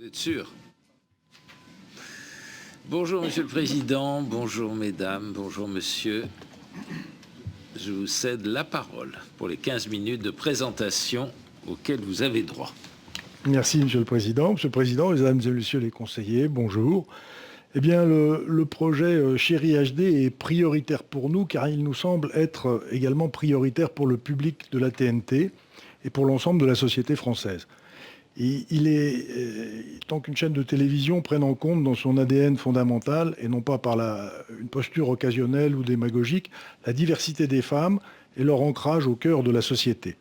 Vous êtes sûr? Bonjour Monsieur le Président, bonjour Mesdames, bonjour Monsieur. Je vous cède la parole pour les 15 minutes de présentation auxquelles vous avez droit. Merci Monsieur le Président. Monsieur le Président, Mesdames et Messieurs les conseillers, bonjour. Eh bien, le projet Chérie HD est prioritaire pour nous car il nous semble être également prioritaire pour le public de la TNT et pour l'ensemble de la société française. Il est tant qu'une chaîne de télévision prenne en compte dans son ADN fondamental, et non pas par une posture occasionnelle ou démagogique, la diversité des femmes et leur ancrage au cœur de la société.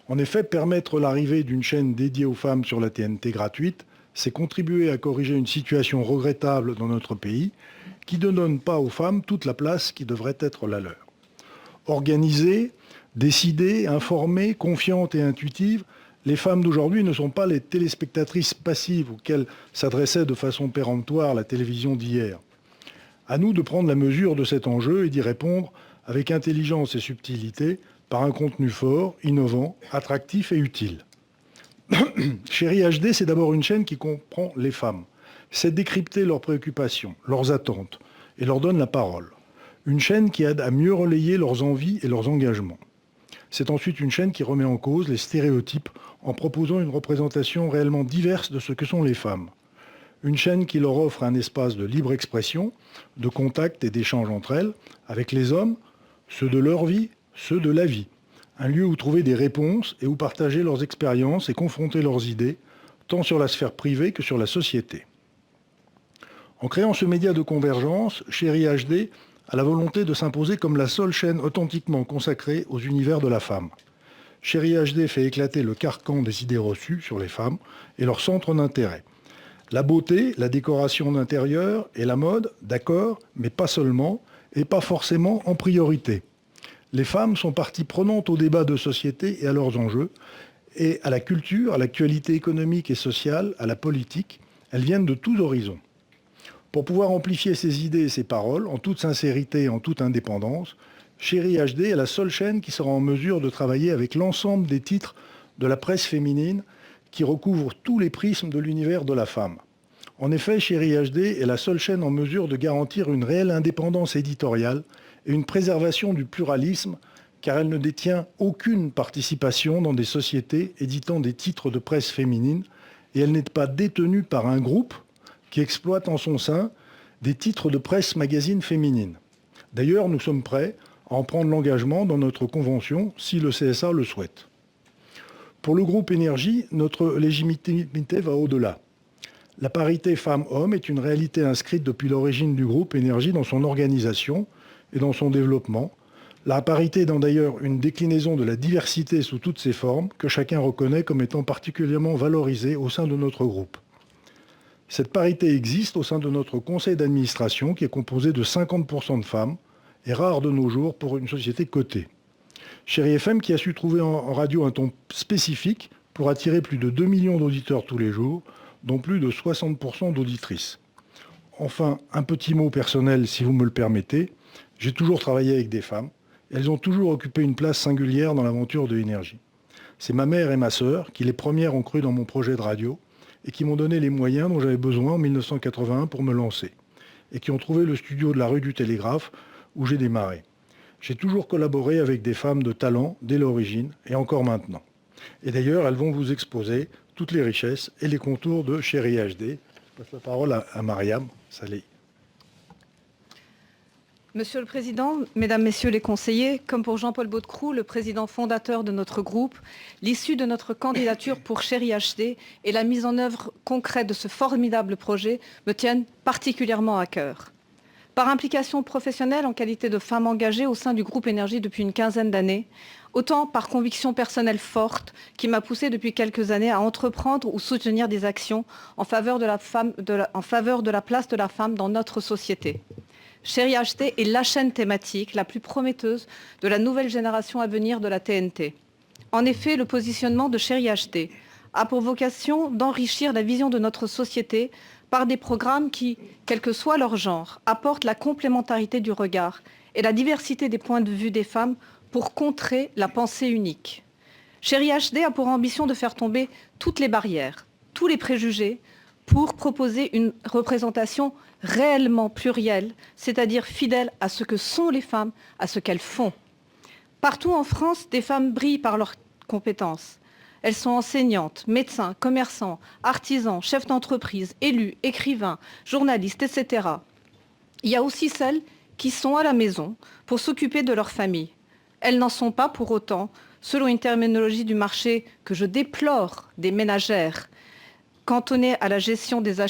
En effet, permettre l'arrivée d'une chaîne dédiée aux femmes sur la TNT gratuite, c'est contribuer à corriger une situation regrettable dans notre pays qui ne donne pas aux femmes toute la place qui devrait être la leur. Organisées, décidées, informées, confiantes et intuitives, les femmes d'aujourd'hui ne sont pas les téléspectatrices passives auxquelles s'adressait de façon péremptoire la télévision d'hier. À nous de prendre la mesure de cet enjeu et d'y répondre avec intelligence et subtilité par un contenu fort, innovant, attractif et utile. Chérie HD, c'est d'abord une chaîne qui comprend les femmes. C'est décrypter leurs préoccupations, leurs attentes et leur donne la parole. Une chaîne qui aide à mieux relayer leurs envies et leurs engagements. C'est ensuite une chaîne qui remet en cause les stéréotypes en proposant une représentation réellement diverse de ce que sont les femmes. Une chaîne qui leur offre un espace de libre expression, de contact et d'échange entre elles, avec les hommes, ceux de leur vie, ceux de la vie. Un lieu où trouver des réponses et où partager leurs expériences et confronter leurs idées, tant sur la sphère privée que sur la société. En créant ce média de convergence, Chérie HD a la volonté de s'imposer comme la seule chaîne authentiquement consacrée aux univers de la femme. Chérie HD fait éclater le carcan des idées reçues sur les femmes et leur centre d'intérêt. La beauté, la décoration d'intérieur et la mode, d'accord, mais pas seulement, et pas forcément en priorité. Les femmes sont partie prenante au débat de société et à leurs enjeux, et à la culture, à l'actualité économique et sociale, à la politique. Elles viennent de tous horizons. Pour pouvoir amplifier ses idées et ses paroles, en toute sincérité et en toute indépendance, Chérie HD est la seule chaîne qui sera en mesure de travailler avec l'ensemble des titres de la presse féminine qui recouvrent tous les prismes de l'univers de la femme. En effet, Chérie HD est la seule chaîne en mesure de garantir une réelle indépendance éditoriale et une préservation du pluralisme, car elle ne détient aucune participation dans des sociétés éditant des titres de presse féminine, et elle n'est pas détenue par un groupe qui exploite en son sein des titres de presse magazine féminine. D'ailleurs, nous sommes prêts à en prendre l'engagement dans notre convention si le CSA le souhaite. Pour le groupe Énergie, notre légitimité va au-delà. La parité femmes-hommes est une réalité inscrite depuis l'origine du groupe Énergie dans son organisation et dans son développement, la parité étant d'ailleurs une déclinaison de la diversité sous toutes ses formes que chacun reconnaît comme étant particulièrement valorisée au sein de notre groupe. Cette parité existe au sein de notre conseil d'administration qui est composé de 50% de femmes, et rare de nos jours pour une société cotée. Chérie FM qui a su trouver en radio un ton spécifique pour attirer plus de 2 millions d'auditeurs tous les jours, dont plus de 60% d'auditrices. Enfin, un petit mot personnel si vous me le permettez. J'ai toujours travaillé avec des femmes. Elles ont toujours occupé une place singulière dans l'aventure de Énergie. C'est ma mère et ma sœur qui les premières ont cru dans mon projet de radio et qui m'ont donné les moyens dont j'avais besoin en 1981 pour me lancer, et qui ont trouvé le studio de la rue du Télégraphe où j'ai démarré. J'ai toujours collaboré avec des femmes de talent dès l'origine et encore maintenant. Et d'ailleurs, elles vont vous exposer toutes les richesses et les contours de Chérie HD. Je passe la parole à Mariam Saleh. Monsieur le Président, Mesdames, Messieurs les conseillers, comme pour Jean-Paul Baudecroux, le président fondateur de notre groupe, l'issue de notre candidature pour Chérie HD et la mise en œuvre concrète de ce formidable projet me tiennent particulièrement à cœur. Par implication professionnelle en qualité de femme engagée au sein du groupe Énergie depuis une quinzaine d'années, autant par conviction personnelle forte qui m'a poussée depuis quelques années à entreprendre ou soutenir des actions en faveur de la place de la femme dans notre société. Chérie HD est la chaîne thématique la plus prometteuse de la nouvelle génération à venir de la TNT. En effet, le positionnement de Chérie HD a pour vocation d'enrichir la vision de notre société par des programmes qui, quel que soit leur genre, apportent la complémentarité du regard et la diversité des points de vue des femmes pour contrer la pensée unique. Chérie HD a pour ambition de faire tomber toutes les barrières, tous les préjugés, pour proposer une représentation réellement plurielle, c'est-à-dire fidèle à ce que sont les femmes, à ce qu'elles font. Partout en France, des femmes brillent par leurs compétences. Elles sont enseignantes, médecins, commerçants, artisans, chefs d'entreprise, élus, écrivains, journalistes, etc. Il y a aussi celles qui sont à la maison pour s'occuper de leur famille. Elles n'en sont pas pour autant, selon une terminologie du marché que je déplore, des ménagères, cantonnées à la gestion des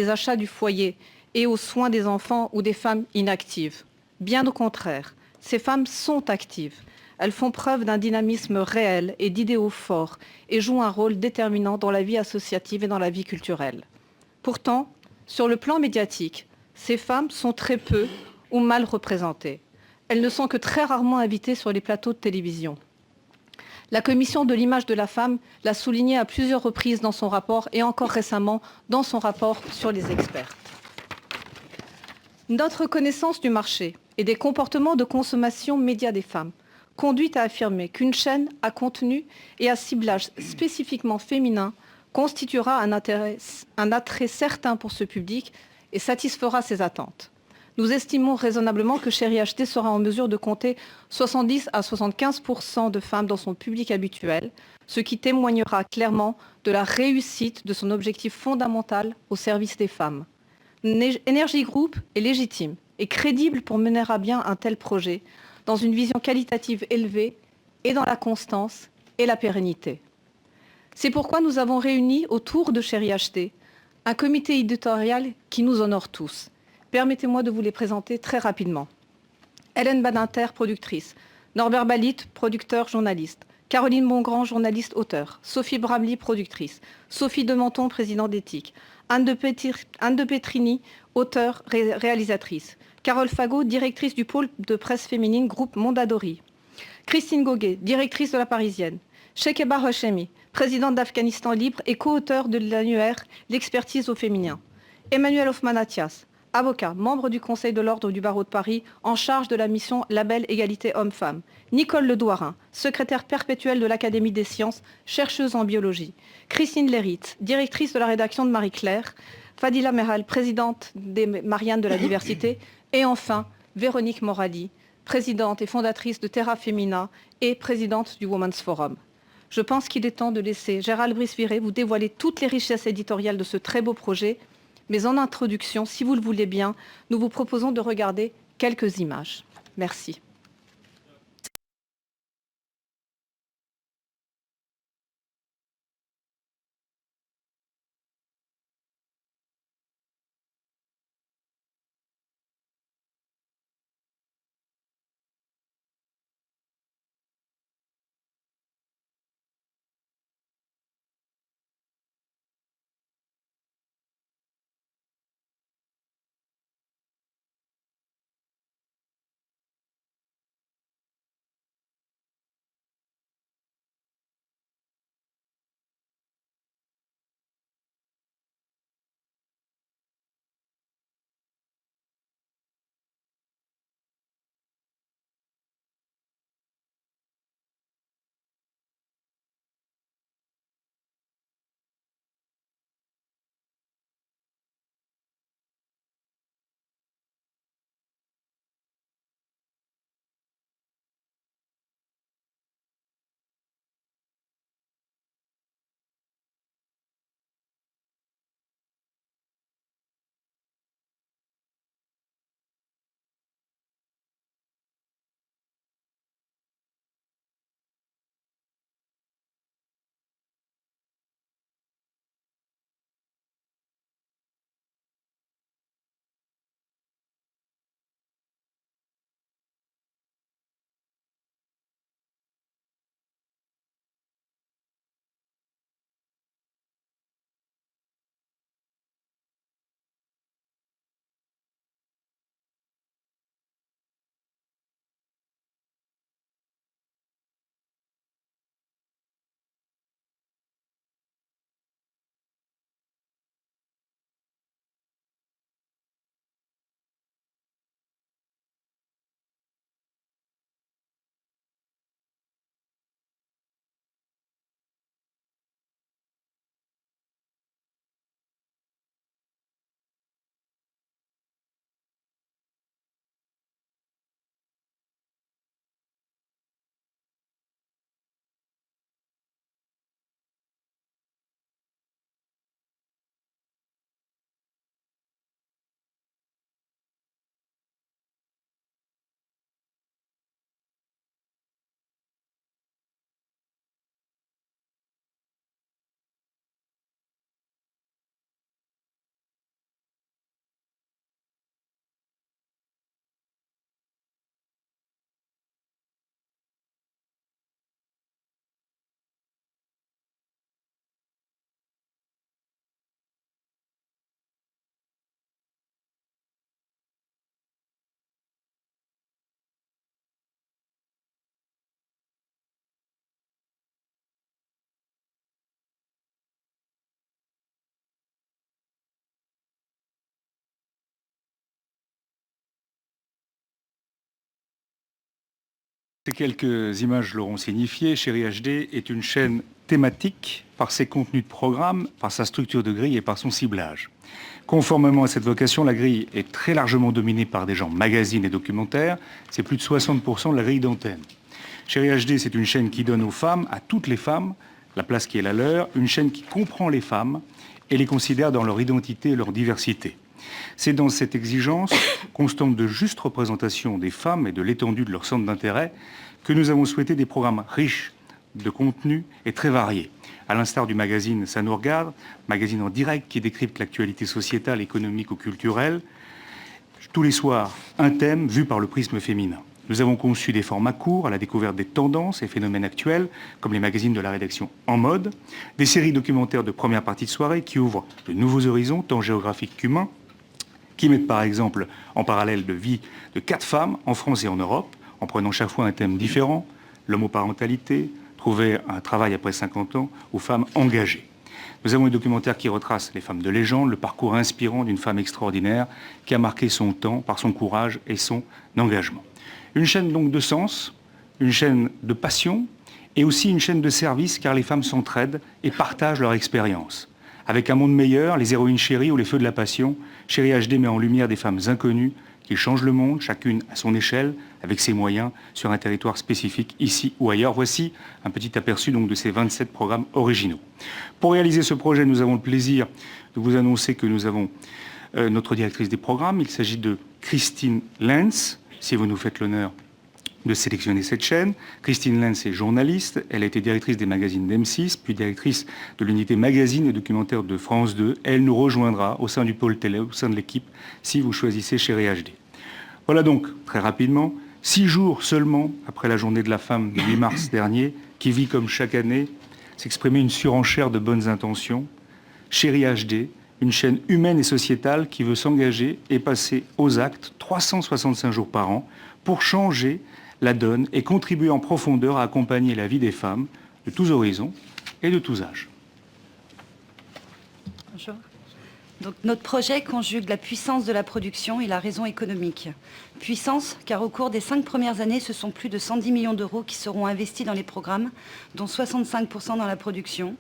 achats du foyer et aux soins des enfants ou des femmes inactives. Bien au contraire, ces femmes sont actives. Elles font preuve d'un dynamisme réel et d'idéaux forts et jouent un rôle déterminant dans la vie associative et dans la vie culturelle. Pourtant, sur le plan médiatique, ces femmes sont très peu ou mal représentées. Elles ne sont que très rarement invitées sur les plateaux de télévision. La commission de l'image de la femme l'a souligné à plusieurs reprises dans son rapport et encore récemment dans son rapport sur les experts. Notre connaissance du marché et des comportements de consommation média des femmes conduit à affirmer qu'une chaîne à contenu et à ciblage spécifiquement féminin constituera un attrait certain pour ce public et satisfera ses attentes. Nous estimons raisonnablement que Chérie HD sera en mesure de compter 70 à 75% de femmes dans son public habituel, ce qui témoignera clairement de la réussite de son objectif fondamental au service des femmes. Energy Group est légitime et crédible pour mener à bien un tel projet dans une vision qualitative élevée et dans la constance et la pérennité. C'est pourquoi nous avons réuni autour de Chérie HD un comité éditorial qui nous honore tous. Permettez-moi de vous les présenter très rapidement. Hélène Badinter, productrice. Norbert Balit, producteur, journaliste. Caroline Bongrand, journaliste-auteur. Sophie Bramley, productrice. Sophie Dementon, présidente d'éthique. Anne de Petrini, auteure, réalisatrice. Carole Fagot, directrice du pôle de presse féminine, groupe Mondadori. Christine Goguet, directrice de La Parisienne. Shekeba Hashemi, présidente d'Afghanistan Libre et co-auteur de l'annuaire L'expertise au féminin. Emmanuel Hoffmann-Athias, avocat, membre du Conseil de l'Ordre du Barreau de Paris, en charge de la mission Label Égalité Hommes-Femmes. Nicole Ledouarin, secrétaire perpétuelle de l'Académie des sciences, chercheuse en biologie. Christine Léritz, directrice de la rédaction de Marie-Claire. Fadila Meral, présidente des Mariannes de la diversité. Et enfin, Véronique Moradi, présidente et fondatrice de Terra Femina et présidente du Women's Forum. Je pense qu'il est temps de laisser Gérald Brice-Viré vous dévoiler toutes les richesses éditoriales de ce très beau projet. Mais en introduction, si vous le voulez bien, nous vous proposons de regarder quelques images. Merci. Ces quelques images l'auront signifié. Chérie HD est une chaîne thématique par ses contenus de programme, par sa structure de grille et par son ciblage. Conformément à cette vocation, la grille est très largement dominée par des genres magazines et documentaires. C'est plus de 60% de la grille d'antenne. Chérie HD, c'est une chaîne qui donne aux femmes, à toutes les femmes, la place qui est la leur, une chaîne qui comprend les femmes et les considère dans leur identité et leur diversité. C'est dans cette exigence constante de juste représentation des femmes et de l'étendue de leur centre d'intérêt que nous avons souhaité des programmes riches de contenu et très variés. À l'instar du magazine Ça nous regarde, magazine en direct qui décrypte l'actualité sociétale, économique ou culturelle. Tous les soirs, un thème vu par le prisme féminin. Nous avons conçu des formats courts à la découverte des tendances et phénomènes actuels, comme les magazines de la rédaction En Mode, des séries documentaires de première partie de soirée qui ouvrent de nouveaux horizons, tant géographiques qu'humains, qui mettent par exemple en parallèle de vie de 4 femmes en France et en Europe, en prenant chaque fois un thème différent, l'homoparentalité, trouver un travail après 50 ans ou femmes engagées. Nous avons un documentaire qui retrace les femmes de légende, le parcours inspirant d'une femme extraordinaire qui a marqué son temps par son courage et son engagement. Une chaîne donc de sens, une chaîne de passion et aussi une chaîne de service car les femmes s'entraident et partagent leur expérience. Avec Un monde meilleur, Les héroïnes chéries ou Les feux de la passion, Chérie HD met en lumière des femmes inconnues qui changent le monde, chacune à son échelle, avec ses moyens, sur un territoire spécifique, ici ou ailleurs. Voici un petit aperçu donc de ces 27 programmes originaux. Pour réaliser ce projet, nous avons le plaisir de vous annoncer que nous avons notre directrice des programmes. Il s'agit de Christine Lenz, si vous nous faites l'honneur de sélectionner cette chaîne. Christine Lenz est journaliste, elle a été directrice des magazines d'M6, puis directrice de l'unité magazine et documentaire de France 2. Elle nous rejoindra au sein du pôle télé, au sein de l'équipe, si vous choisissez Chérie HD. Voilà donc, très rapidement, 6 jours seulement après la journée de la femme du 8 mars dernier, qui vit comme chaque année s'exprimer une surenchère de bonnes intentions. Chérie HD, une chaîne humaine et sociétale qui veut s'engager et passer aux actes 365 jours par an pour changer la donne et contribuer en profondeur à accompagner la vie des femmes de tous horizons et de tous âges. Bonjour. Donc, notre projet conjugue la puissance de la production et la raison économique. Puissance, car au cours des 5 premières années, ce sont plus de 110 millions d'euros qui seront investis dans les programmes, dont 65% dans la production.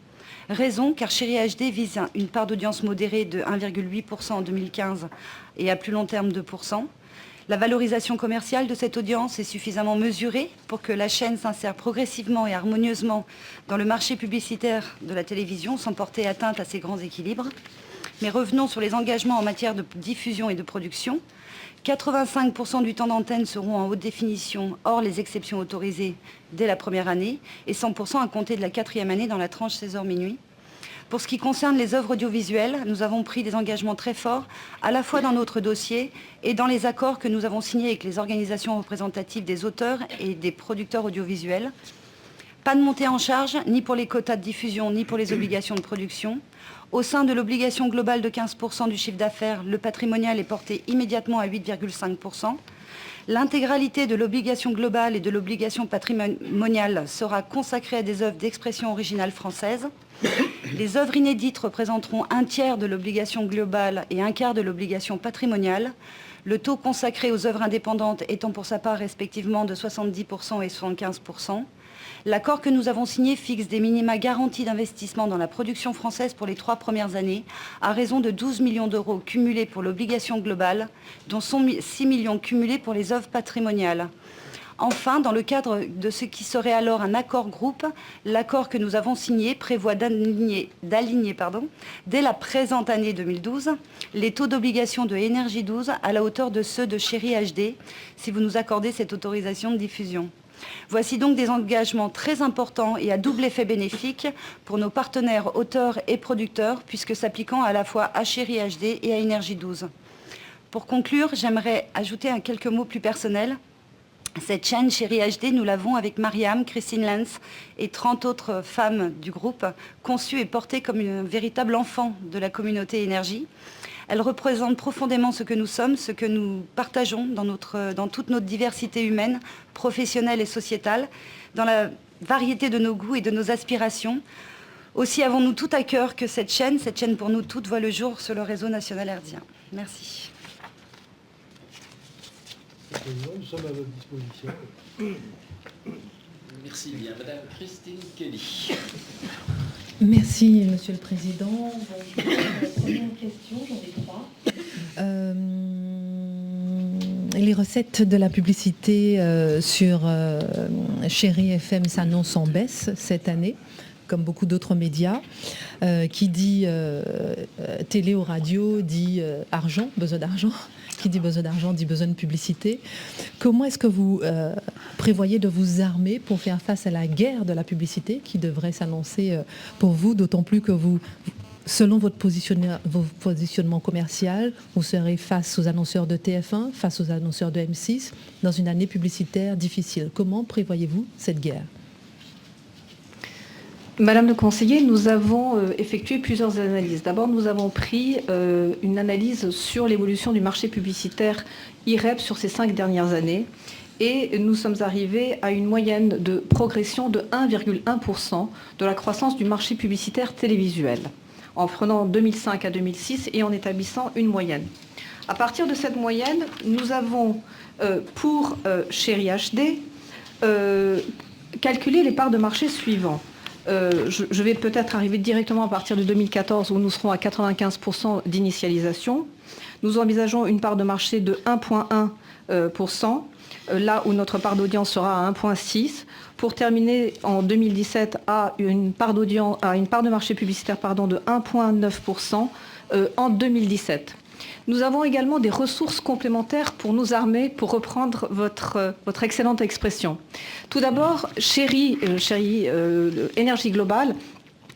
Raison, car Chérie HD vise une part d'audience modérée de 1,8% en 2015 et à plus long terme 2%. La valorisation commerciale de cette audience est suffisamment mesurée pour que la chaîne s'insère progressivement et harmonieusement dans le marché publicitaire de la télévision sans porter atteinte à ses grands équilibres. Mais revenons sur les engagements en matière de diffusion et de production. 85% du temps d'antenne seront en haute définition, hors les exceptions autorisées dès la première année, et 100% à compter de la 4e année dans la tranche 16h-minuit. Pour ce qui concerne les œuvres audiovisuelles, nous avons pris des engagements très forts, à la fois dans notre dossier et dans les accords que nous avons signés avec les organisations représentatives des auteurs et des producteurs audiovisuels. Pas de montée en charge, ni pour les quotas de diffusion, ni pour les obligations de production. Au sein de l'obligation globale de 15% du chiffre d'affaires, le patrimonial est porté immédiatement à 8,5%. L'intégralité de l'obligation globale et de l'obligation patrimoniale sera consacrée à des œuvres d'expression originale française. Les œuvres inédites représenteront 1/3 de l'obligation globale et 1/4 de l'obligation patrimoniale. Le taux consacré aux œuvres indépendantes étant pour sa part respectivement de 70% et 75%. L'accord que nous avons signé fixe des minima garantis d'investissement dans la production française pour les 3 premières années, à raison de 12 millions d'euros cumulés pour l'obligation globale, dont 6 millions cumulés pour les œuvres patrimoniales. Enfin, dans le cadre de ce qui serait alors un accord groupe, l'accord que nous avons signé prévoit d'aligner dès la présente année 2012 les taux d'obligation de Énergie 12 à la hauteur de ceux de Chérie HD, si vous nous accordez cette autorisation de diffusion. Voici donc des engagements très importants et à double effet bénéfique pour nos partenaires auteurs et producteurs, puisque s'appliquant à la fois à Chérie HD et à Énergie 12. Pour conclure, j'aimerais ajouter quelques mots plus personnels. Cette chaîne Chérie HD, nous l'avons avec Mariam, Christine Lenz et 30 autres femmes du groupe, conçue et portée comme un véritable enfant de la communauté énergie. Elle représente profondément ce que nous sommes, ce que nous partageons dans toute notre diversité humaine, professionnelle et sociétale, dans la variété de nos goûts et de nos aspirations. Aussi avons-nous tout à cœur que cette chaîne pour nous toutes, voit le jour sur le réseau national herdien. Merci. Président, nous sommes à votre disposition. Merci bien. Madame Christine Kelly. Merci, Monsieur le Président. Bon, première question, j'en ai 3. Les recettes de la publicité sur Chéri FM s'annoncent en baisse cette année, comme beaucoup d'autres médias. Qui dit télé ou radio dit argent, besoin d'argent. Qui dit besoin d'argent dit besoin de publicité. Comment est-ce que vous prévoyez de vous armer pour faire face à la guerre de la publicité qui devrait s'annoncer pour vous, d'autant plus que vous, selon votre positionnement commercial, vous serez face aux annonceurs de TF1, face aux annonceurs de M6, dans une année publicitaire difficile. Comment prévoyez-vous cette guerre ? Madame le conseiller, nous avons effectué plusieurs analyses. D'abord, nous avons pris une analyse sur l'évolution du marché publicitaire IREP sur ces 5 dernières années et nous sommes arrivés à une moyenne de progression de 1,1% de la croissance du marché publicitaire télévisuel, en prenant 2005 à 2006 et en établissant une moyenne. À partir de cette moyenne, nous avons, pour Chéri HD, calculé les parts de marché suivants. Je vais peut-être arriver directement à partir de 2014 où nous serons à 95% d'initialisation. Nous envisageons une part de marché de 1,1%, là où notre part d'audience sera à 1,6%, pour terminer en 2017 à une part de marché publicitaire de 1,9% en 2017. Nous avons également des ressources complémentaires pour nous armer, pour reprendre votre excellente expression. Tout d'abord, Chéri Énergie Globale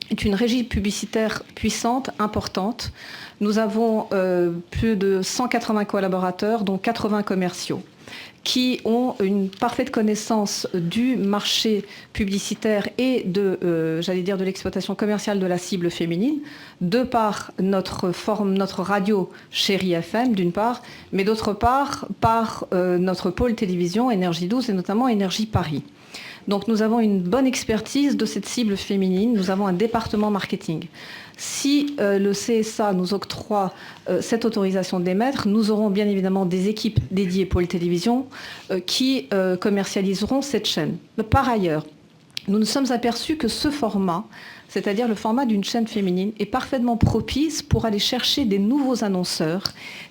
est une régie publicitaire puissante, importante. Nous avons plus de 180 collaborateurs, dont 80 commerciaux, qui ont une parfaite connaissance du marché publicitaire et de l'exploitation commerciale de la cible féminine, de par notre radio Chéri FM, d'une part, mais d'autre part, par notre pôle télévision, Énergie 12 et notamment Énergie Paris. Donc nous avons une bonne expertise de cette cible féminine, nous avons un département marketing. Si le CSA nous octroie cette autorisation d'émettre, nous aurons bien évidemment des équipes dédiées pôle télévision qui commercialiseront cette chaîne. Mais par ailleurs, nous nous sommes aperçus que ce format, c'est-à-dire le format d'une chaîne féminine, est parfaitement propice pour aller chercher des nouveaux annonceurs,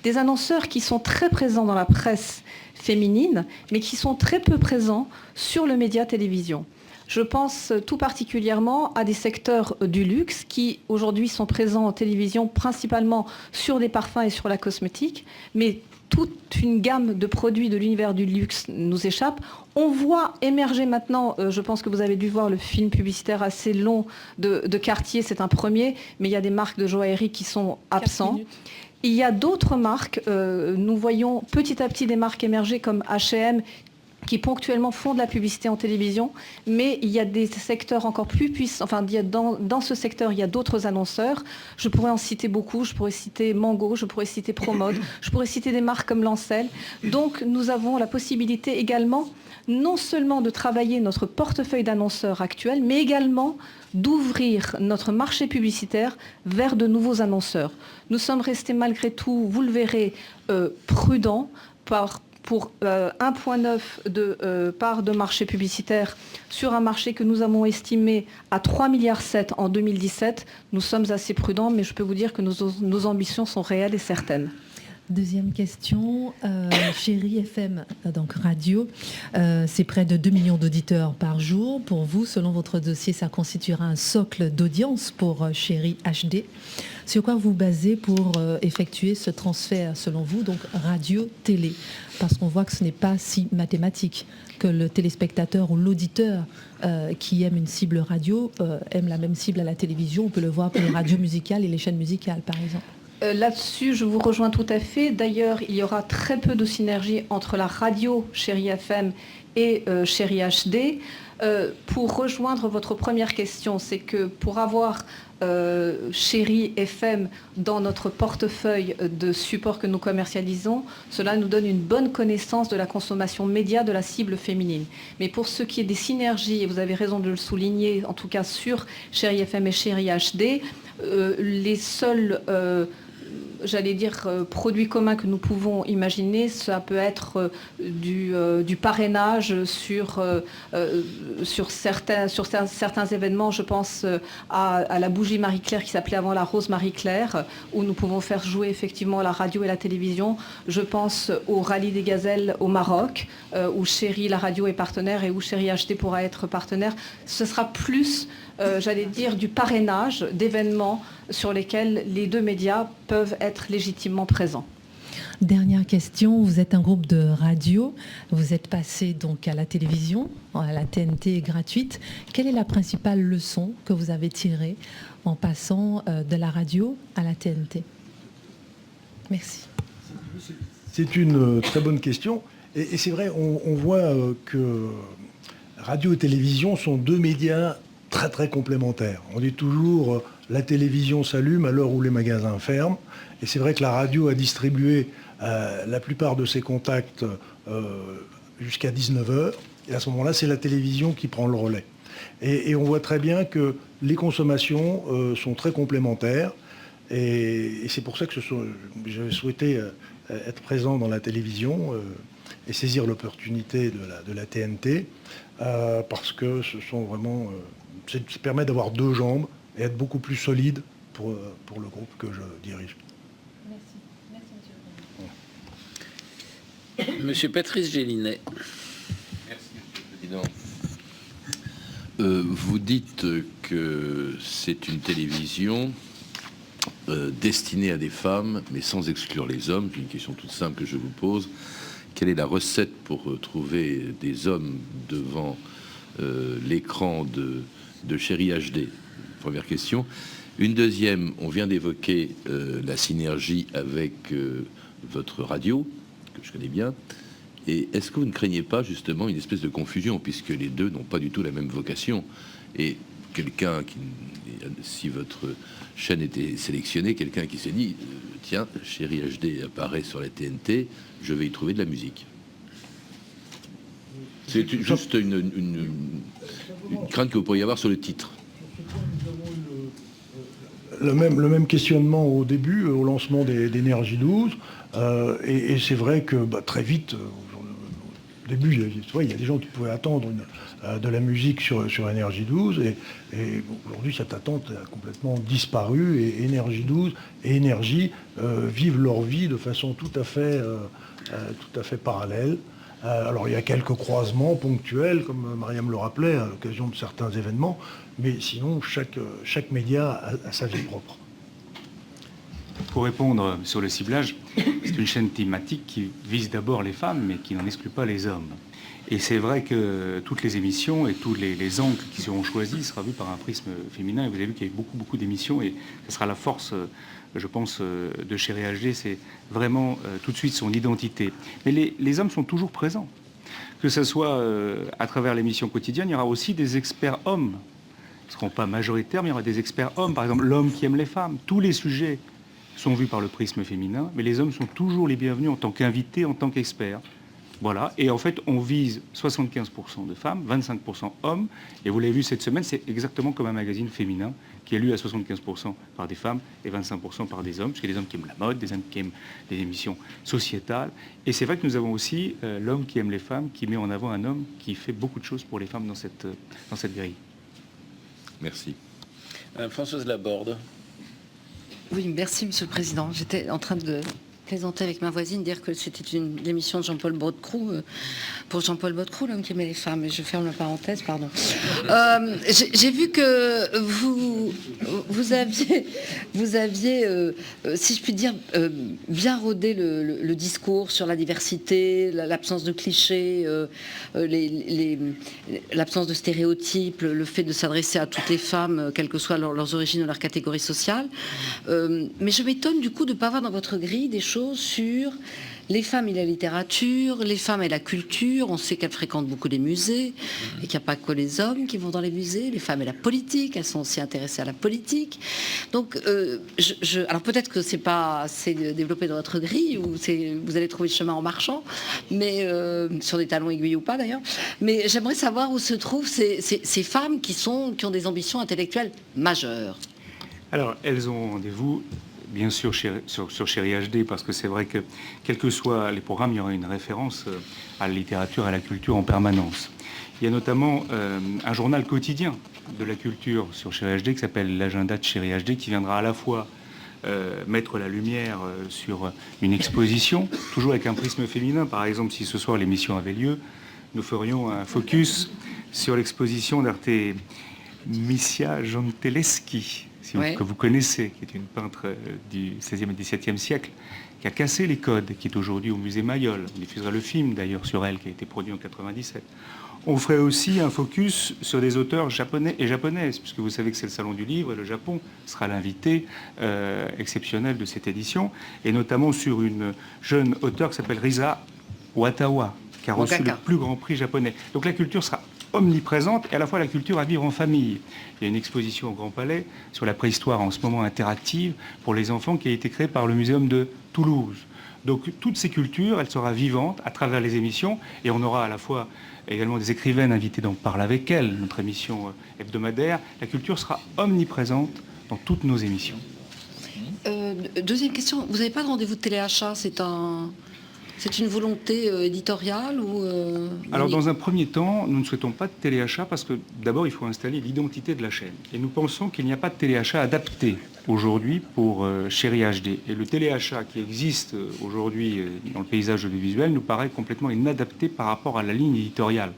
des annonceurs qui sont très présents dans la presse féminine, mais qui sont très peu présents sur le média télévision. Je pense tout particulièrement à des secteurs du luxe qui aujourd'hui sont présents en télévision principalement sur des parfums et sur la cosmétique, mais toute une gamme de produits de l'univers du luxe nous échappe. On voit émerger maintenant, je pense que vous avez dû voir le film publicitaire assez long de Cartier, c'est un premier, mais il y a des marques de joaillerie qui sont absents. Il y a d'autres marques, nous voyons petit à petit des marques émerger comme H&M, qui ponctuellement font de la publicité en télévision, mais il y a des secteurs encore plus puissants, dans ce secteur, il y a d'autres annonceurs. Je pourrais en citer beaucoup, je pourrais citer Mango, je pourrais citer Promode, je pourrais citer des marques comme Lancel. Donc nous avons la possibilité également, non seulement de travailler notre portefeuille d'annonceurs actuels, mais également d'ouvrir notre marché publicitaire vers de nouveaux annonceurs. Nous sommes restés malgré tout, vous le verrez, prudents pour 1,9 de part de marché publicitaire sur un marché que nous avons estimé à 3,7 milliards en 2017. Nous sommes assez prudents, mais je peux vous dire que nos ambitions sont réelles et certaines. Deuxième question, Chéri FM, donc radio, c'est près de 2 millions d'auditeurs par jour. Pour vous, selon votre dossier, ça constituera un socle d'audience pour Chéri HD. Sur quoi vous basez pour effectuer ce transfert, selon vous, donc radio-télé? Parce qu'on voit que ce n'est pas si mathématique, que le téléspectateur ou l'auditeur qui aime une cible radio aime la même cible à la télévision. On peut le voir pour les radios musicales et les chaînes musicales, par exemple. Là-dessus, je vous rejoins tout à fait. D'ailleurs, il y aura très peu de synergie entre la radio Chéri FM et Chéri HD. Pour rejoindre votre première question, c'est que pour avoir Chéri FM dans notre portefeuille de supports que nous commercialisons, cela nous donne une bonne connaissance de la consommation média de la cible féminine. Mais pour ce qui est des synergies, et vous avez raison de le souligner, en tout cas sur Chéri FM et Chéri HD, les seuls j'allais dire, produits communs que nous pouvons imaginer, ça peut être du parrainage sur certains événements. Je pense à la bougie Marie-Claire qui s'appelait avant la rose Marie-Claire, où nous pouvons faire jouer effectivement la radio et la télévision. Je pense au rallye des gazelles au Maroc, où Chéri, la radio est partenaire et où Chéri HD pourra être partenaire. Ce sera plus, j'allais dire, du parrainage d'événements sur lesquels les deux médias peuvent être légitimement présents. Dernière question, vous êtes un groupe de radio, vous êtes passé donc à la télévision, à la TNT gratuite. Quelle est la principale leçon que vous avez tirée en passant de la radio à la TNT? Merci. C'est une très bonne question. Et c'est vrai, on voit que radio et télévision sont deux médias très très complémentaires. On dit toujours la télévision s'allume à l'heure où les magasins ferment. Et c'est vrai que la radio a distribué la plupart de ses contacts jusqu'à 19h. Et à ce moment-là, c'est la télévision qui prend le relais. Et on voit très bien que les consommations sont très complémentaires. Et c'est pour ça que j'avais souhaité être présent dans la télévision et saisir l'opportunité de la TNT, parce que ce sont vraiment, ça permet d'avoir deux jambes et être beaucoup plus solide pour le groupe que je dirige. Merci. Merci, monsieur. Monsieur Patrice Gélinet. Merci, monsieur le Président. Vous dites que c'est une télévision destinée à des femmes, mais sans exclure les hommes. J'ai une question toute simple que je vous pose. Quelle est la recette pour trouver des hommes devant l'écran de Chéri HD? Première question. Une deuxième, on vient d'évoquer la synergie avec votre radio, que je connais bien. Et est-ce que vous ne craignez pas justement une espèce de confusion, puisque les deux n'ont pas du tout la même vocation? Et quelqu'un qui, si votre chaîne était sélectionnée, quelqu'un qui s'est dit tiens, Chéri HD apparaît sur la TNT, je vais y trouver de la musique. C'est juste une crainte que vous pourriez avoir sur le titre. Le même questionnement au début, au lancement d'Énergie 12, et c'est vrai que très vite, au début, il y a des gens qui pouvaient attendre de la musique sur Énergie 12, et aujourd'hui cette attente a complètement disparu, et Énergie 12 et Énergie vivent leur vie de façon tout à fait parallèle. Alors il y a quelques croisements ponctuels, comme Mariam le rappelait, à l'occasion de certains événements, mais sinon chaque média a sa vie propre. Pour répondre sur le ciblage, c'est une chaîne thématique qui vise d'abord les femmes, mais qui n'en exclut pas les hommes. Et c'est vrai que toutes les émissions et tous les angles qui seront choisis sera vu par un prisme féminin. Et vous avez vu qu'il y a eu beaucoup d'émissions, et ce sera la force, je pense, de Chéri HD, c'est vraiment tout de suite son identité. Mais les hommes sont toujours présents. Que ce soit à travers l'émission quotidienne, il y aura aussi des experts hommes. Ils ne seront pas majoritaires, mais il y aura des experts hommes. Par exemple, l'homme qui aime les femmes. Tous les sujets sont vus par le prisme féminin, mais les hommes sont toujours les bienvenus en tant qu'invités, en tant qu'experts. Voilà, et en fait, on vise 75% de femmes, 25% hommes, et vous l'avez vu cette semaine, c'est exactement comme un magazine féminin qui est lu à 75% par des femmes et 25% par des hommes, parce qu'il y a des hommes qui aiment la mode, des hommes qui aiment des émissions sociétales, et c'est vrai que nous avons aussi l'homme qui aime les femmes, qui met en avant un homme qui fait beaucoup de choses pour les femmes dans cette grille. Merci. Françoise Laborde. Oui, merci Monsieur le Président. J'étais en train de plaisanter avec ma voisine, dire que c'était une émission de Jean-Paul Baudecroux, pour Jean-Paul Baudecroux, l'homme qui aimait les femmes. Et je ferme la parenthèse, pardon. J'ai vu que vous aviez, si je puis dire, bien rodé le discours sur la diversité, l'absence de clichés, l'absence de stéréotypes, le fait de s'adresser à toutes les femmes, quelles que soient leurs origines ou leur catégorie sociale. Mais je m'étonne du coup de ne pas avoir dans votre grille des choses sur les femmes et la littérature, les femmes et la culture. On sait qu'elles fréquentent beaucoup les musées et qu'il n'y a pas que les hommes qui vont dans les musées. Les femmes et la politique, elles sont aussi intéressées à la politique. Donc, alors peut-être que c'est pas assez développé dans votre grille, ou vous allez trouver le chemin en marchant, mais sur des talons aiguilles ou pas d'ailleurs. Mais j'aimerais savoir où se trouvent ces femmes qui ont des ambitions intellectuelles majeures. Alors, elles ont rendez-vous bien sûr sur Chéri HD, parce que c'est vrai que, quels que soient les programmes, il y aura une référence à la littérature, à la culture en permanence. Il y a notamment un journal quotidien de la culture sur Chéri HD qui s'appelle l'agenda de Chéri HD, qui viendra à la fois mettre la lumière sur une exposition, toujours avec un prisme féminin. Par exemple, si ce soir l'émission avait lieu, nous ferions un focus sur l'exposition d'Arte Missia Gentileschi, que vous connaissez, qui est une peintre du XVIe et XVIIe siècle, qui a cassé les codes, qui est aujourd'hui au musée Mayol. On diffusera le film d'ailleurs sur elle, qui a été produit en 1997. On ferait aussi un focus sur des auteurs japonais et japonaises, puisque vous savez que c'est le Salon du Livre et le Japon sera l'invité exceptionnel de cette édition, et notamment sur une jeune auteure qui s'appelle Risa Watawa, qui a reçu le plus grand prix japonais. Donc la culture sera omniprésente et à la fois la culture à vivre en famille. Il y a une exposition au Grand Palais sur la préhistoire en ce moment interactive pour les enfants qui a été créée par le Muséum de Toulouse. Donc toutes ces cultures, elle sera vivante à travers les émissions et on aura à la fois également des écrivaines invitées d'en parler avec elles, notre émission hebdomadaire. La culture sera omniprésente dans toutes nos émissions. Deuxième question, vous n'avez pas de rendez-vous de téléachat, c'est une volonté éditoriale ou Alors dans un premier temps, nous ne souhaitons pas de téléachat parce que d'abord il faut installer l'identité de la chaîne. Et nous pensons qu'il n'y a pas de téléachat adapté aujourd'hui pour Chéri HD. Et le téléachat qui existe aujourd'hui dans le paysage audiovisuel nous paraît complètement inadapté par rapport à la ligne éditoriale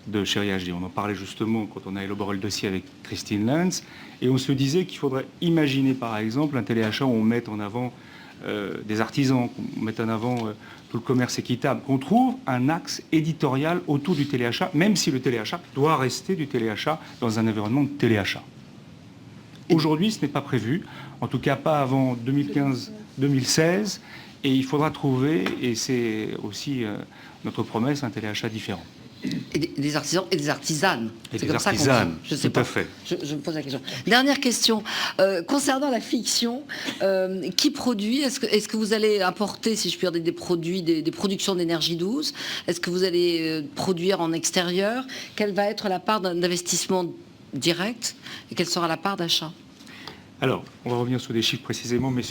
de Chéri HD. On en parlait justement quand on a élaboré le dossier avec Christine Lenz. Et on se disait qu'il faudrait imaginer par exemple un téléachat où on met en avant des artisans, qu'on mette en avant tout le commerce équitable, qu'on trouve un axe éditorial autour du téléachat, même si le téléachat doit rester du téléachat dans un environnement de téléachat. Aujourd'hui, ce n'est pas prévu, en tout cas pas avant 2015-2016, et il faudra trouver, et c'est aussi notre promesse, un téléachat différent. Et des artisans et des artisanes. C'est comme ça qu'on dit. Je sais pas. Tout à fait. Je me pose la question. Dernière question. Concernant la fiction, qui produit? Est-ce que vous allez apporter, si je puis dire, des produits, des productions d'énergie douce? Est-ce que vous allez produire en extérieur? Quelle va être la part d'investissement direct et quelle sera la part d'achat? Alors, on va revenir sur des chiffres précisément, mais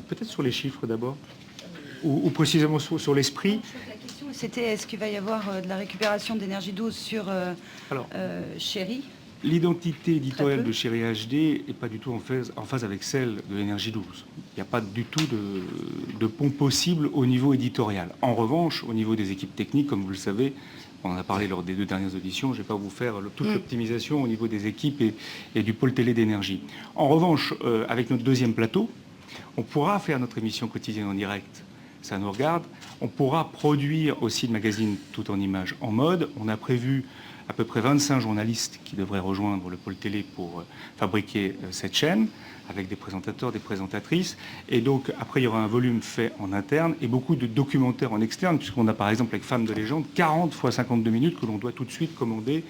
peut-être sur les chiffres d'abord, ou précisément sur l'esprit. C'était, est-ce qu'il va y avoir de la récupération d'énergie douce sur Chéri? L'identité éditoriale de Chéri HD n'est pas du tout en phase avec celle de l'énergie douce. Il n'y a pas du tout de pont possible au niveau éditorial. En revanche, au niveau des équipes techniques, comme vous le savez, on en a parlé lors des 2 dernières auditions, je ne vais pas vous faire toute l'optimisation au niveau des équipes et du pôle télé d'énergie. En revanche, avec notre deuxième plateau, on pourra faire notre émission quotidienne en direct. Ça nous regarde. On pourra produire aussi le magazine Tout en images en mode. On a prévu à peu près 25 journalistes qui devraient rejoindre le pôle télé pour fabriquer cette chaîne, avec des présentateurs, des présentatrices. Et donc, après, il y aura un volume fait en interne et beaucoup de documentaires en externe, puisqu'on a par exemple avec Femmes de légende 40 x 52 minutes que l'on doit tout de suite commander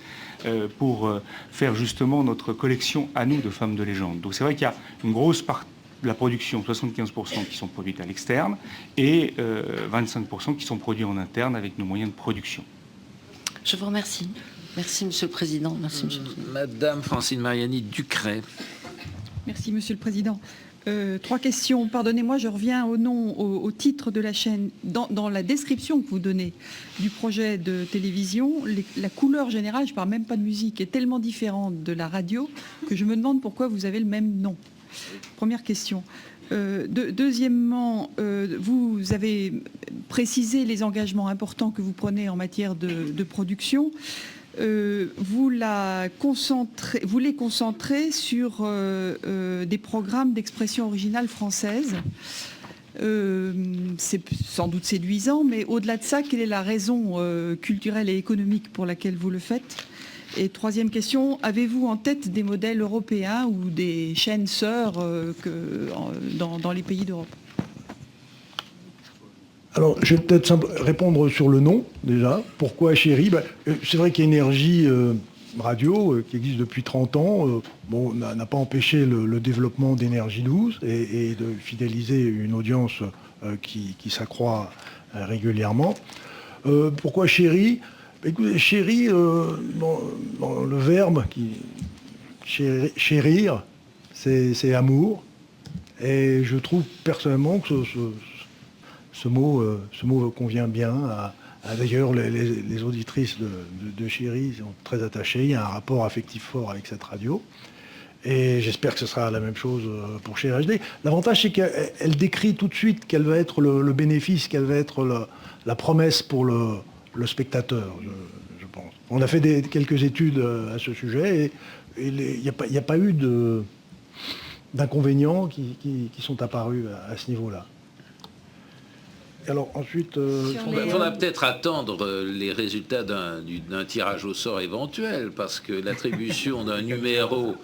pour faire justement notre collection à nous de Femmes de légende. Donc c'est vrai qu'il y a une grosse partie de la production, 75% qui sont produites à l'externe et 25% qui sont produits en interne avec nos moyens de production. Je vous remercie. Merci, Monsieur le Président. Merci, Monsieur le Président. Madame Francine Mariani Ducret. Merci, Monsieur le Président. 3 questions. Pardonnez-moi, je reviens au titre de la chaîne. Dans la description que vous donnez du projet de télévision, la couleur générale, je ne parle même pas de musique, est tellement différente de la radio que je me demande pourquoi vous avez le même nom. Première question. Deuxièmement, vous avez précisé les engagements importants que vous prenez en matière de production. Vous les concentrez sur des programmes d'expression originale française. C'est sans doute séduisant, mais au-delà de ça, quelle est la raison culturelle et économique pour laquelle vous le faites ? Et troisième question, avez-vous en tête des modèles européens ou des chaînes sœurs dans les pays d'Europe? Alors, je vais peut-être répondre sur le nom, déjà. Pourquoi Chéri? C'est vrai qu'Énergie Radio, qui existe depuis 30 ans, n'a pas empêché le développement d'énergie douce et de fidéliser une audience qui s'accroît régulièrement. Pourquoi Chéri? Écoutez, chérir, dans le verbe chérir, c'est amour. Et je trouve personnellement que ce mot convient bien d'ailleurs, les auditrices de Chérie sont très attachées. Il y a un rapport affectif fort avec cette radio. Et j'espère que ce sera la même chose pour Chérie HD. L'avantage, c'est qu'elle décrit tout de suite quel va être le bénéfice, quelle va être la promesse pour le spectateur, je pense. On a fait quelques études à ce sujet et il n'y a pas eu d'inconvénients qui sont apparus à ce niveau-là. Alors ensuite... Il faudra peut-être attendre les résultats d'un tirage au sort éventuel, parce que l'attribution d'un numéro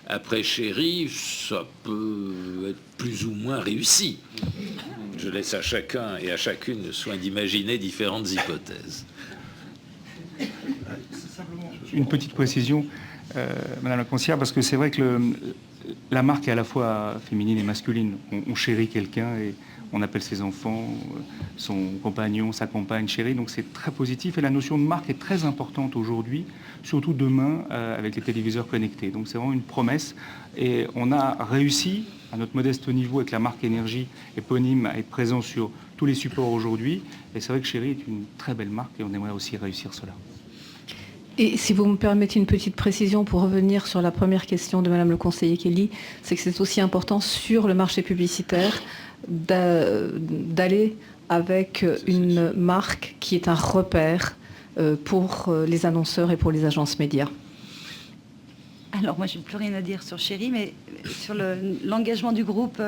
après Chérie, ça peut être plus ou moins réussi. Je laisse à chacun et à chacune le soin d'imaginer différentes hypothèses. Une petite précision, Madame la conseillère, parce que c'est vrai que la marque est à la fois féminine et masculine. On chérit quelqu'un et on appelle ses enfants, son compagnon, sa compagne chérie, donc c'est très positif. Et la notion de marque est très importante aujourd'hui, surtout demain avec les téléviseurs connectés. Donc c'est vraiment une promesse. Et on a réussi, à notre modeste niveau, avec la marque Énergie éponyme, à être présent sur tous les supports aujourd'hui. Et c'est vrai que Chérie est une très belle marque et on aimerait aussi réussir cela. Et si vous me permettez une petite précision pour revenir sur la première question de Madame le conseiller Kelly, c'est que c'est aussi important sur le marché publicitaire d'aller avec une marque qui est un repère pour les annonceurs et pour les agences médias. Alors moi, je n'ai plus rien à dire sur Chérie, mais sur l'engagement du groupe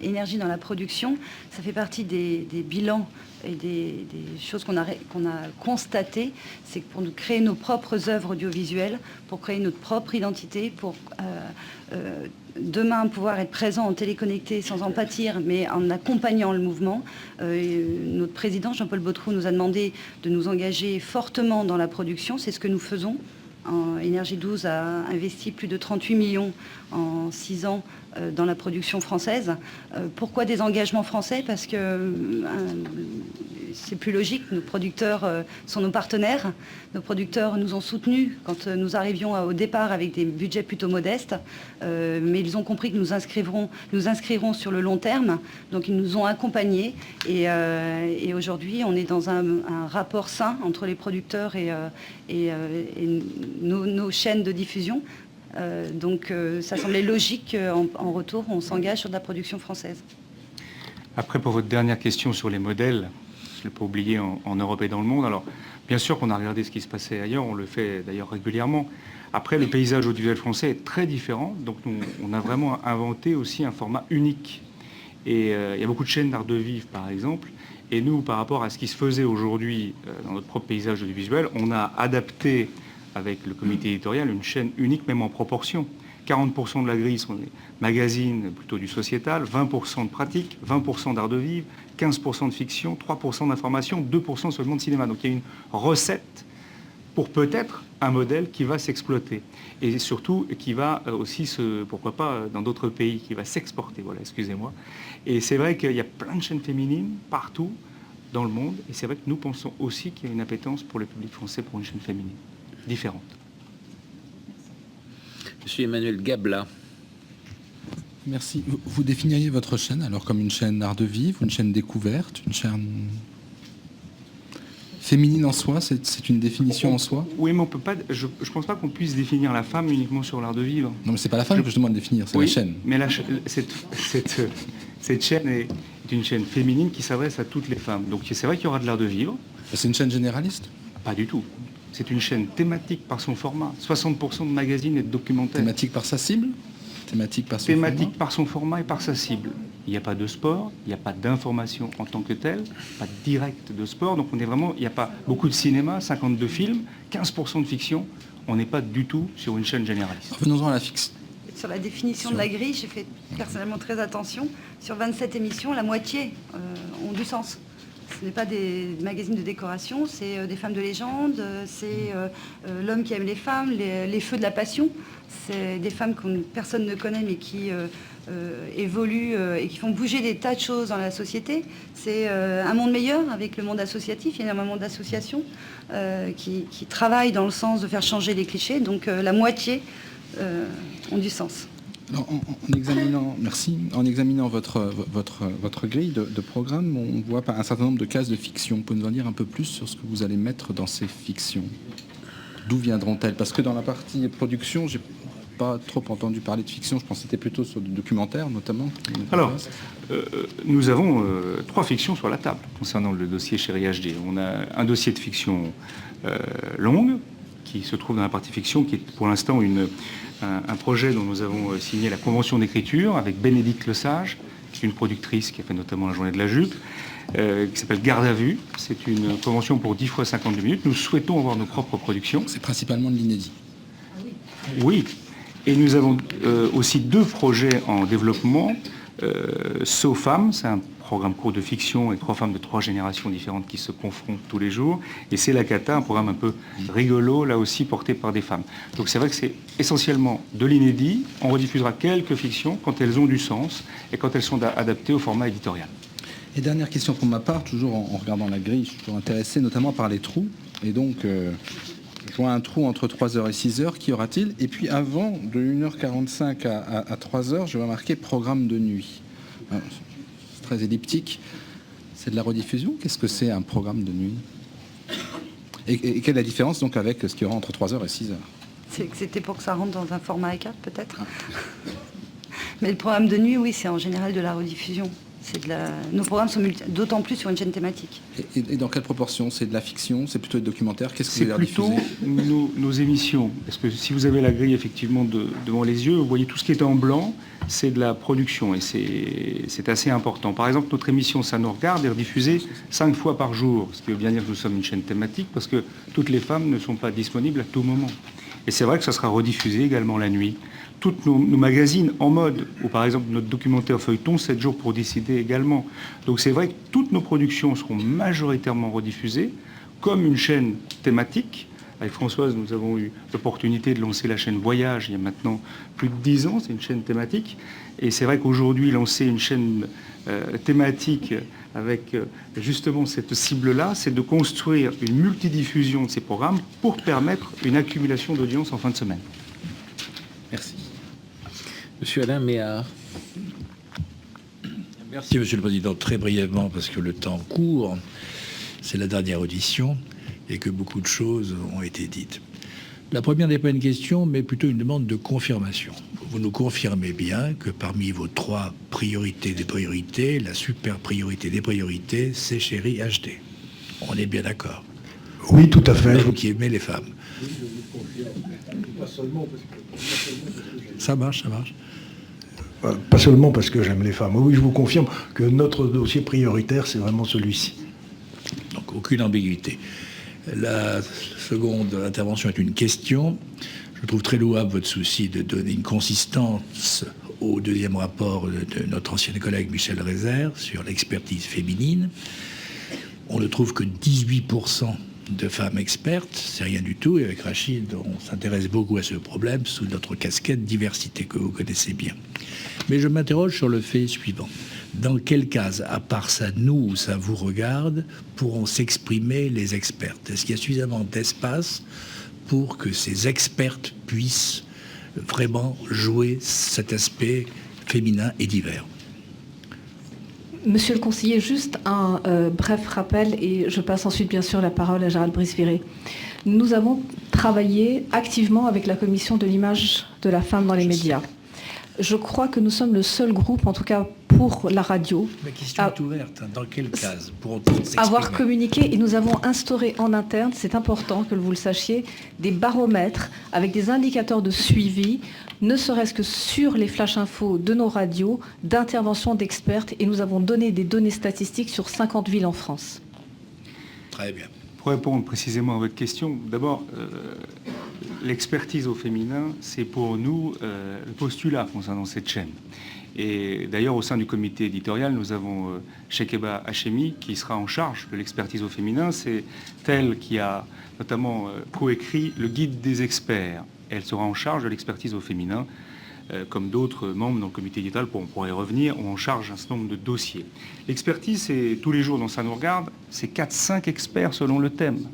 Énergie dans la production, ça fait partie des bilans et des choses qu'on a constatées, c'est que pour nous créer nos propres œuvres audiovisuelles, pour créer notre propre identité, pour demain pouvoir être présent en téléconnecté sans en pâtir, mais en accompagnant le mouvement. Notre président, Jean-Paul Baudroux, nous a demandé de nous engager fortement dans la production. C'est ce que nous faisons. Énergie 12 a investi plus de 38 millions en 6 ans dans la production française. Pourquoi des engagements français? Parce que c'est plus logique, nos producteurs sont nos partenaires. Nos producteurs nous ont soutenus quand nous arrivions au départ avec des budgets plutôt modestes, mais ils ont compris que nous inscrirons sur le long terme, donc ils nous ont accompagnés et aujourd'hui on est dans un rapport sain entre les producteurs et nos chaînes de diffusion. Donc ça semblait logique qu'en retour on s'engage sur de la production française. Après, pour votre dernière question sur les modèles, je ne l'ai pas oublié en Europe et dans le monde. Alors, bien sûr qu'on a regardé ce qui se passait ailleurs, on le fait d'ailleurs régulièrement. Après, le paysage audiovisuel français est très différent, donc nous, on a vraiment inventé aussi un format unique. Et il y a beaucoup de chaînes d'art de vivre, par exemple, et nous, par rapport à ce qui se faisait aujourd'hui dans notre propre paysage audiovisuel, on a adapté avec le comité éditorial une chaîne unique, même en proportion. 40% de la grille sont des magazines plutôt du sociétal, 20% de pratique, 20% d'art de vivre, 15% de fiction, 3% d'information, 2% seulement de cinéma. Donc il y a une recette pour peut-être un modèle qui va s'exploiter. Et surtout qui va aussi, pourquoi pas, dans d'autres pays, qui va s'exporter. Voilà, excusez-moi. Et c'est vrai qu'il y a plein de chaînes féminines partout dans le monde. Et c'est vrai que nous pensons aussi qu'il y a une appétence pour le public français pour une chaîne féminine différente. Monsieur Emmanuel Gabla. Merci. Vous définiriez votre chaîne alors comme une chaîne art de vivre, une chaîne découverte, une chaîne féminine en soi? C'est une définition en soi? Oui, mais on peut pas. Je pense pas qu'on puisse définir la femme uniquement sur l'art de vivre. Non, mais c'est pas la femme que je demande de définir, c'est oui, la chaîne. Mais cette chaîne est une chaîne féminine qui s'adresse à toutes les femmes. Donc c'est vrai qu'il y aura de l'art de vivre. C'est une chaîne généraliste? Pas du tout. C'est une chaîne thématique par son format. 60% de magazines et de documentaires. Thématique par sa cible? Thématique par son format et par sa cible. Il n'y a pas de sport, il n'y a pas d'information en tant que telle, pas de direct de sport. Donc on est vraiment, il n'y a pas beaucoup de cinéma, 52 films, 15% de fiction. On n'est pas du tout sur une chaîne généraliste. Revenons-en à la fixe. Sur la définition de la grille, j'ai fait personnellement très attention. Sur 27 émissions, la moitié ont du sens. Ce n'est pas des magazines de décoration, c'est des femmes de légende, c'est l'homme qui aime les femmes, les feux de la passion. C'est des femmes que personne ne connaît mais qui évoluent et qui font bouger des tas de choses dans la société. C'est un monde meilleur avec le monde associatif. Il y a énormément d'associations qui travaillent dans le sens de faire changer les clichés. Donc la moitié ont du sens. Alors, en examinant votre grille de programme, on voit un certain nombre de cases de fiction. Vous pouvez nous en dire un peu plus sur ce que vous allez mettre dans ces fictions? D'où viendront-elles? Parce que dans la partie production, j'ai pas trop entendu parler de fiction. Je pense que c'était plutôt sur du documentaire, notamment. Alors, nous avons 3 fictions sur la table concernant le dossier Chérie HD. On a un dossier de fiction longue qui se trouve dans la partie fiction, qui est pour l'instant un projet dont nous avons signé la convention d'écriture avec Bénédicte Lesage, qui est une productrice qui a fait notamment La Journée de la Jupe, qui s'appelle Garde à vue. C'est une convention pour 10 fois 52 minutes. Nous souhaitons avoir nos propres productions. C'est principalement de l'inédit. Oui. Et nous avons aussi 2 projets en développement. SoFemmes, c'est un programme court de fiction avec 3 femmes de 3 générations différentes qui se confrontent tous les jours. Et c'est La Cata, un programme un peu rigolo, là aussi porté par des femmes. Donc c'est vrai que c'est essentiellement de l'inédit. On rediffusera quelques fictions quand elles ont du sens et quand elles sont adaptées au format éditorial. Et dernière question pour ma part, toujours en regardant la grille, je suis toujours intéressé notamment par les trous. Et donc, je vois un trou entre 3h et 6h, qu'y aura-t-il? Et puis avant, de 1h45 à 3h, je vois marqué programme de nuit. C'est très elliptique. C'est de la rediffusion? Qu'est-ce que c'est un programme de nuit? Et quelle est la différence donc avec ce qu'il y aura entre 3h et 6h? C'était pour que ça rentre dans un format A4 peut-être. Mais le programme de nuit, oui, c'est en général de la rediffusion. Nos programmes sont d'autant plus sur une chaîne thématique. Et dans quelle proportion? C'est de la fiction? C'est plutôt du documentaire? Qu'est-ce que vous allez diffuser? C'est plutôt nos émissions. Parce que si vous avez la grille effectivement devant les yeux, vous voyez tout ce qui est en blanc, c'est de la production et c'est assez important. Par exemple, notre émission Ça nous regarde est rediffusée 5 fois par jour, ce qui veut bien dire que nous sommes une chaîne thématique parce que toutes les femmes ne sont pas disponibles à tout moment. Et c'est vrai que ça sera rediffusé également la nuit. Toutes nos magazines en mode, ou par exemple notre documentaire feuilleton, 7 jours pour décider également. Donc c'est vrai que toutes nos productions seront majoritairement rediffusées comme une chaîne thématique. Avec Françoise, nous avons eu l'opportunité de lancer la chaîne Voyage il y a maintenant plus de 10 ans, c'est une chaîne thématique. Et c'est vrai qu'aujourd'hui, lancer une chaîne thématique avec justement cette cible-là, c'est de construire une multidiffusion de ces programmes pour permettre une accumulation d'audience en fin de semaine. Merci. Monsieur Alain Méhard. Merci, Monsieur le Président. Très brièvement, parce que le temps court, c'est la dernière audition et que beaucoup de choses ont été dites. La première n'est pas une question, mais plutôt une demande de confirmation. Vous nous confirmez bien que parmi vos 3 priorités des priorités, la super priorité des priorités, c'est Chérie HD. On est bien d'accord? Oui, tout à fait. Vous qui aimez les femmes. Oui, je vous confirme. Pas seulement parce que... Ça marche, ça marche. Pas seulement parce que j'aime les femmes. Oui, je vous confirme que notre dossier prioritaire, c'est vraiment celui-ci. Donc, aucune ambiguïté. La seconde intervention est une question. Je trouve très louable votre souci de donner une consistance au 2e rapport de notre ancienne collègue Michel Rézère sur l'expertise féminine. On ne trouve que 18% de femmes expertes, c'est rien du tout, et avec Rachid, on s'intéresse beaucoup à ce problème sous notre casquette diversité que vous connaissez bien. Mais je m'interroge sur le fait suivant. Dans quelle case, à part ça nous ou ça vous regarde, pourront s'exprimer les expertes? Est-ce qu'il y a suffisamment d'espace pour que ces expertes puissent vraiment jouer cet aspect féminin et divers? Monsieur le conseiller, juste un bref rappel et je passe ensuite bien sûr la parole à Gérald Brice-Viré. Nous avons travaillé activement avec la commission de l'image de la femme dans les médias. Je crois que nous sommes le seul groupe, en tout cas pour la radio. La question est ouverte. Dans quelle case pourront-ils s'exprimer? Avoir communiqué, et nous avons instauré en interne, c'est important que vous le sachiez, des baromètres avec des indicateurs de suivi, ne serait-ce que sur les flash infos de nos radios, d'intervention d'experts, et nous avons donné des données statistiques sur 50 villes en France. Très bien. Pour répondre précisément à votre question, d'abord, l'expertise au féminin, c'est pour nous le postulat concernant cette chaîne. Et d'ailleurs, au sein du comité éditorial, nous avons Chekeba Hachemi qui sera en charge de l'expertise au féminin. C'est elle qui a notamment coécrit le guide des experts. Elle sera en charge de l'expertise au féminin, comme d'autres membres dans le comité éditorial, on pourrait y revenir, ont en charge un certain nombre de dossiers. L'expertise, c'est tous les jours dans Ça nous regarde, c'est 4-5 experts selon le thème.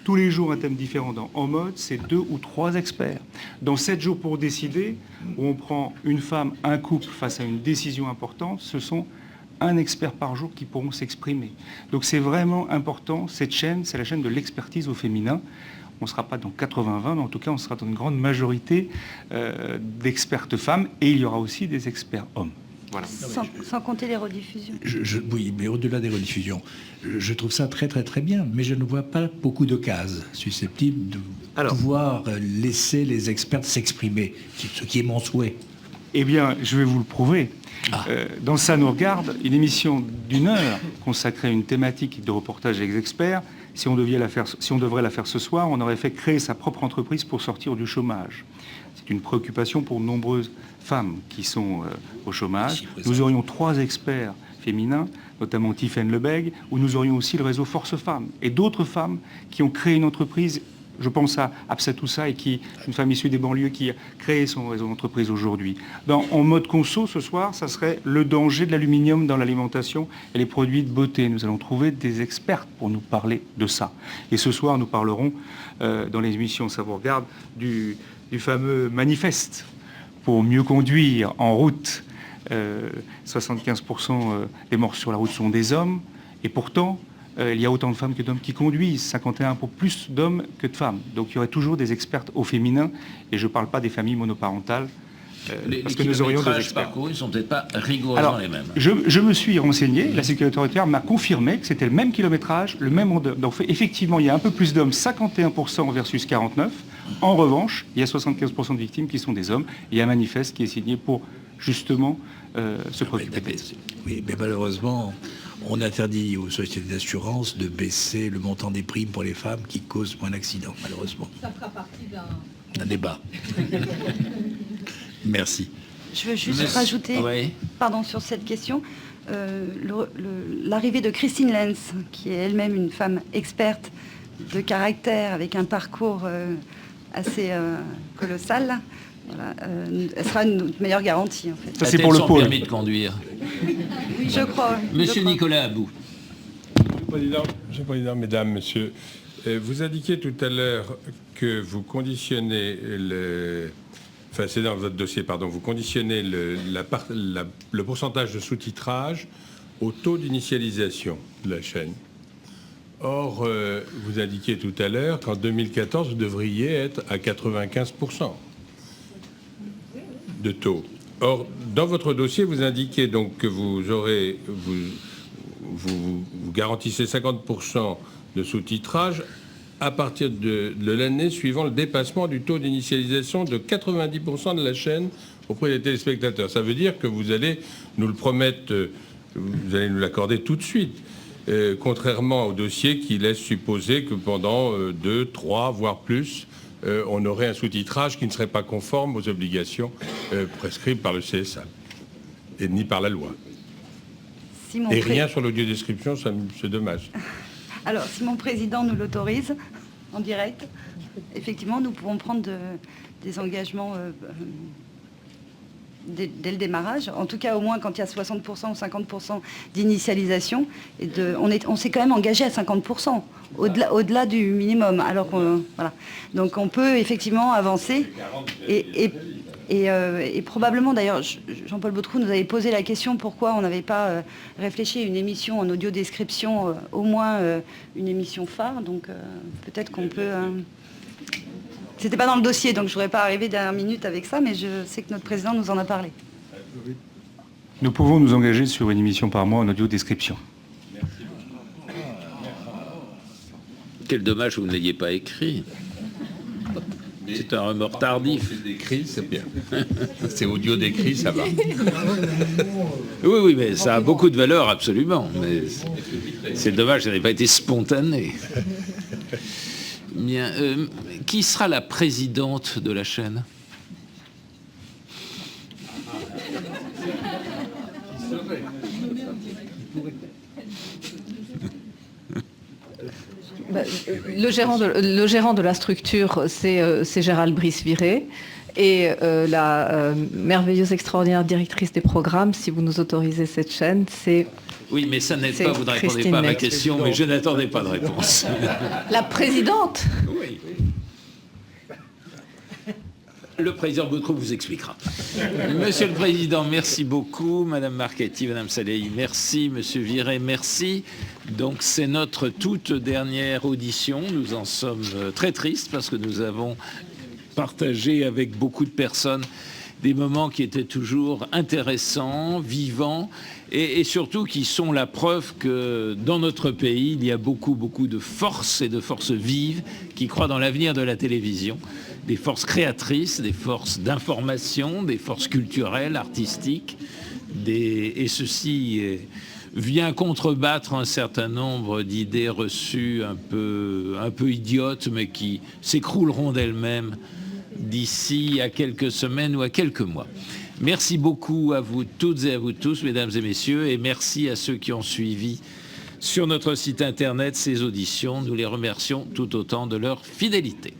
tous les jours un thème différent. Dans En mode, c'est 2 ou 3 experts. Dans 7 jours pour décider, où on prend une femme, un couple face à une décision importante, ce sont un expert par jour qui pourront s'exprimer. Donc c'est vraiment important, cette chaîne, c'est la chaîne de l'expertise au féminin. On ne sera pas dans 80-20, mais en tout cas, on sera dans une grande majorité d'expertes femmes, et il y aura aussi des experts hommes. Voilà. Sans compter les rediffusions. Oui, mais au-delà des rediffusions, je trouve ça très très très bien, mais je ne vois pas beaucoup de cases susceptibles de pouvoir laisser les experts s'exprimer, ce qui est mon souhait. Eh bien, je vais vous le prouver. Dans Ça nous regarde, une émission d'1 heure consacrée à une thématique de reportage avec les experts, si on devrait la faire ce soir, on aurait fait créer sa propre entreprise pour sortir du chômage. C'est une préoccupation pour de nombreuses femmes qui sont au chômage. Nous aurions 3 experts féminins, notamment Tiffaine Lebègue, où nous aurions aussi le réseau Force Femmes et d'autres femmes qui ont créé une entreprise. Je pense à Absatoussa, une femme issue des banlieues qui a créé son réseau d'entreprise aujourd'hui. En mode conso, ce soir, ça serait le danger de l'aluminium dans l'alimentation et les produits de beauté. Nous allons trouver des experts pour nous parler de ça. Et ce soir, nous parlerons, dans les émissions Ça vous regarde, du fameux manifeste pour mieux conduire en route. 75% des morts sur la route sont des hommes, et pourtant, il y a autant de femmes que d'hommes qui conduisent, 51 pour plus d'hommes que de femmes. Donc il y aurait toujours des expertes au féminin, et je ne parle pas des familles monoparentales, parce que nous aurions des experts. Parcourus ne sont peut-être pas rigoureusement les mêmes. Je me suis renseigné, la sécurité routière m'a confirmé que c'était le même kilométrage, le même ondeur. Donc effectivement, il y a un peu plus d'hommes, 51% versus 49%. En revanche, il y a 75% de victimes qui sont des hommes. Il y a un manifeste qui est signé pour justement se préoccuper. Oui, mais malheureusement, on interdit aux sociétés d'assurance de baisser le montant des primes pour les femmes qui causent moins d'accidents, malheureusement. Ça fera partie d'un débat. Merci. Je veux juste rajouter, sur cette question, l'arrivée de Christine Lenz, qui est elle-même une femme experte de caractère, avec un parcours assez colossal. Voilà, elle sera notre meilleure garantie, en fait. Ça, c'est pour le pôle. Permis de conduire. Oui, je crois. Monsieur Nicolas Abou. Monsieur le Président, Mesdames, Messieurs, vous indiquiez tout à l'heure que vous conditionnez enfin, c'est dans votre dossier, pardon, vous conditionnez le pourcentage de sous-titrage au taux d'initialisation de la chaîne. Or, vous indiquiez tout à l'heure qu'en 2014, vous devriez être à 95% de taux. Or, dans votre dossier, vous indiquez donc que vous garantissez 50% de sous-titrage à partir de l'année suivant le dépassement du taux d'initialisation de 90% de la chaîne auprès des téléspectateurs. Ça veut dire que vous allez nous le promettre, vous allez nous l'accorder tout de suite, contrairement au dossier qui laisse supposer que pendant 2, 3, voire plus, on aurait un sous-titrage qui ne serait pas conforme aux obligations prescrites par le CSA et ni par la loi. Et rien sur l'audiodescription, c'est dommage. Alors, si mon président nous l'autorise, en direct, effectivement, nous pouvons prendre des engagements dès le démarrage. En tout cas, au moins, quand il y a 60% ou 50% d'initialisation, on s'est quand même engagé à 50%, au-delà du minimum. Alors voilà. Donc, on peut effectivement avancer. Et probablement, d'ailleurs, Jean-Paul Baudecroux nous avait posé la question pourquoi on n'avait pas réfléchi à une émission en audio-description, au moins une émission phare. Donc peut-être qu'on peut... C'était pas dans le dossier, donc je ne voudrais pas arriver dernière minute avec ça, mais je sais que notre président nous en a parlé. Nous pouvons nous engager sur une émission par mois en audio-description. Quel dommage que vous ne l'ayez pas écrit. C'est un remords tardif. C'est décrit, c'est bien. C'est audio décrit, ça va. Oui, mais ça a beaucoup de valeur, absolument. Mais c'est dommage, ça n'ait pas été spontané. Bien. Qui sera la présidente de la chaîne ? Le gérant de la structure, c'est Gérald Brice-Viré. Et la merveilleuse, extraordinaire directrice des programmes, si vous nous autorisez cette chaîne, c'est Oui, mais ça n'aide C'est pas, vous ne répondez Christine pas à ma Neck. question, mais je n'attendais pas de réponse. La présidente. Oui. Le président Boutreau vous expliquera. Monsieur le Président, merci beaucoup. Madame Marchetti, Madame Salehi, merci. Monsieur Viret, merci. Donc c'est notre toute dernière audition. Nous en sommes très tristes parce que nous avons partagé avec beaucoup de personnes des moments qui étaient toujours intéressants, vivants, et surtout qui sont la preuve que dans notre pays, il y a beaucoup de forces et de forces vives qui croient dans l'avenir de la télévision. Des forces créatrices, des forces d'information, des forces culturelles, artistiques, et ceci vient contrebattre un certain nombre d'idées reçues un peu idiotes, mais qui s'écrouleront d'elles-mêmes d'ici à quelques semaines ou à quelques mois. Merci beaucoup à vous toutes et à vous tous, mesdames et messieurs, et merci à ceux qui ont suivi sur notre site internet ces auditions. Nous les remercions tout autant de leur fidélité.